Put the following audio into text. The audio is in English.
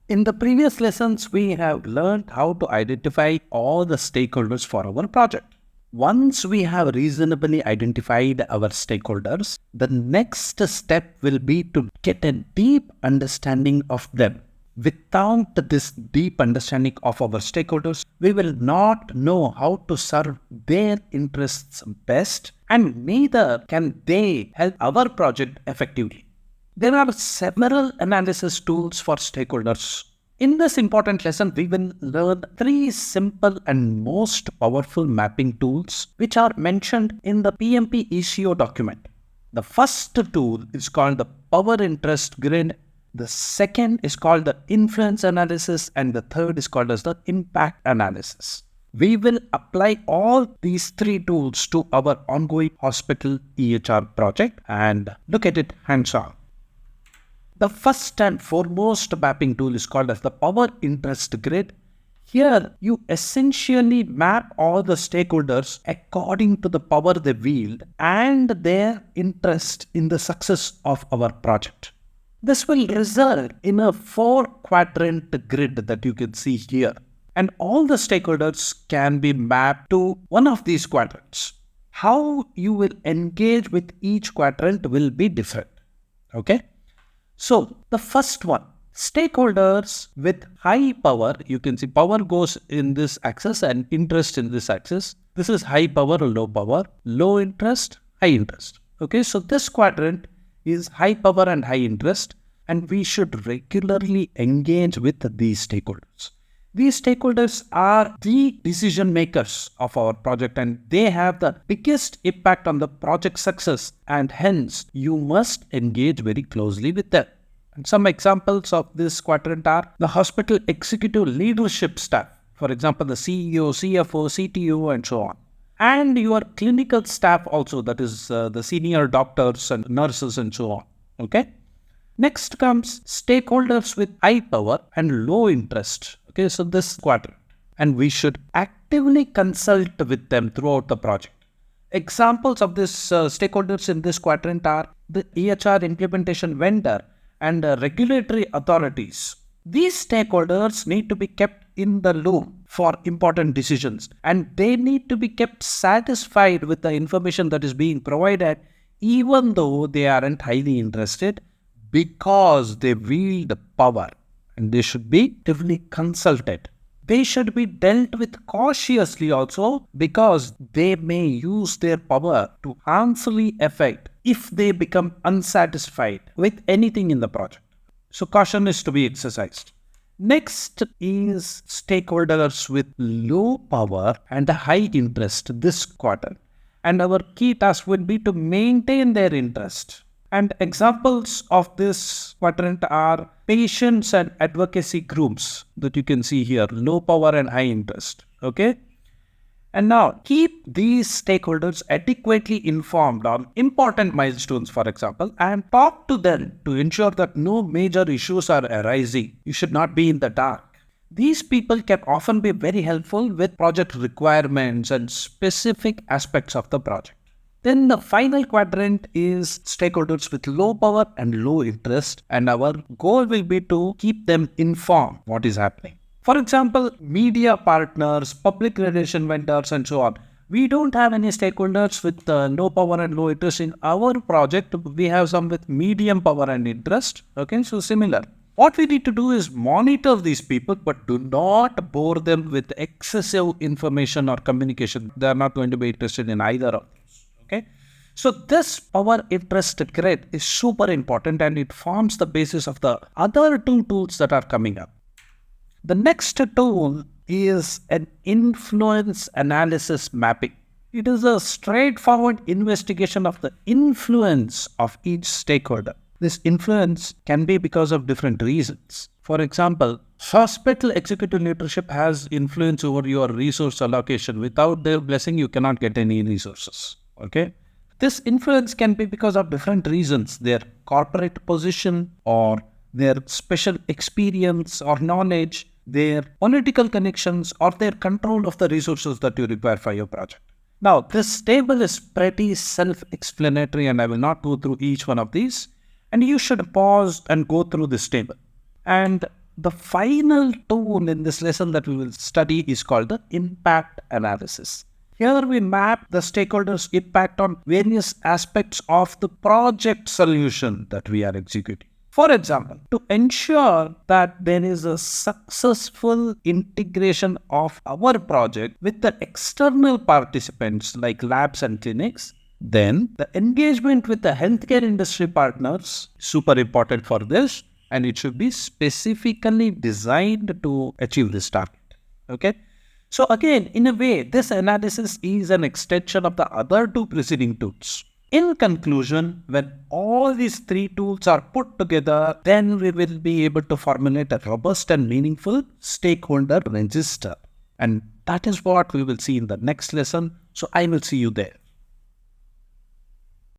In the previous lessons, we have learned how to identify all the stakeholders for our project. Once we have reasonably identified our stakeholders, the next step will be to get a deep understanding of them. Without this deep understanding of our stakeholders, we will not know how to serve their interests best, and neither can they help our project effectively. There are several analysis tools for stakeholders. In this important lesson, we will learn 3 simple and most powerful mapping tools which are mentioned in the PMP ECO document. The first tool is called the power interest grid. The second is called the influence analysis, and the third is called as the impact analysis. We will apply all these 3 tools to our ongoing hospital EHR project and look at it hands-on. The first and foremost mapping tool is called as the power interest grid. Here, you essentially map all the stakeholders according to the power they wield and their interest in the success of our project. This will result in a 4-quadrant grid that you can see here. And all the stakeholders can be mapped to one of these quadrants. How you will engage with each quadrant will be different. Okay? So, the first one, stakeholders with high power, you can see power goes in this axis and interest in this axis. This is high power, low interest, high interest. Okay, so this quadrant is high power and high interest, and we should regularly engage with these stakeholders. These stakeholders are the decision makers of our project, and they have the biggest impact on the project success, and hence you must engage very closely with them. And some examples of this quadrant are the hospital executive leadership staff, for example the CEO, CFO, CTO and so on. And your clinical staff also, that is the senior doctors and nurses and so on. Okay. Next comes stakeholders with high power and low interest. Okay, so this quadrant. And we should actively consult with them throughout the project. Examples of these stakeholders in this quadrant are the EHR implementation vendor and regulatory authorities. These stakeholders need to be kept in the loop for important decisions, and they need to be kept satisfied with the information that is being provided, even though they aren't highly interested, because they wield power, and they should be actively consulted. They should be dealt with cautiously also, because they may use their power to harmfully affect if they become unsatisfied with anything in the project. So caution is to be exercised. Next is stakeholders with low power and high interest this quarter. And our key task will be to maintain their interest. And examples of this quadrant are patients and advocacy groups that you can see here, low power and high interest. Okay. And now keep these stakeholders adequately informed on important milestones, for example, and talk to them to ensure that no major issues are arising. You should not be in the dark. These people can often be very helpful with project requirements and specific aspects of the project. Then the final quadrant is stakeholders with low power and low interest, and our goal will be to keep them informed what is happening. For example, media partners, public relation vendors and so on. We don't have any stakeholders with low power and low interest in our project. We have some with medium power and interest. Okay, so similar. What we need to do is monitor these people, but do not bore them with excessive information or communication. They are not going to be interested in either of those. Okay, so this power interest grid is super important, and it forms the basis of the other 2 tools that are coming up. The next tool is an influence analysis mapping. It is a straightforward investigation of the influence of each stakeholder. This influence can be because of different reasons. For example, hospital executive leadership has influence over your resource allocation. Without their blessing, you cannot get any resources. Okay? This influence can be because of different reasons, their corporate position or their special experience or knowledge, their political connections, or their control of the resources that you require for your project. Now, this table is pretty self-explanatory, and I will not go through each one of these. And you should pause and go through this table. And The final tool in this lesson that we will study is called the impact analysis. Here we map the stakeholders' impact on various aspects of the project solution that we are executing. For example, to ensure that there is a successful integration of our project with the external participants like labs and clinics, then the engagement with the healthcare industry partners is super important for this, and it should be specifically designed to achieve this target. Okay. So again, in a way, this analysis is an extension of the other two preceding tools. In conclusion, when all these three tools are put together, then we will be able to formulate a robust and meaningful stakeholder register. And that is what we will see in the next lesson. So I will see you there.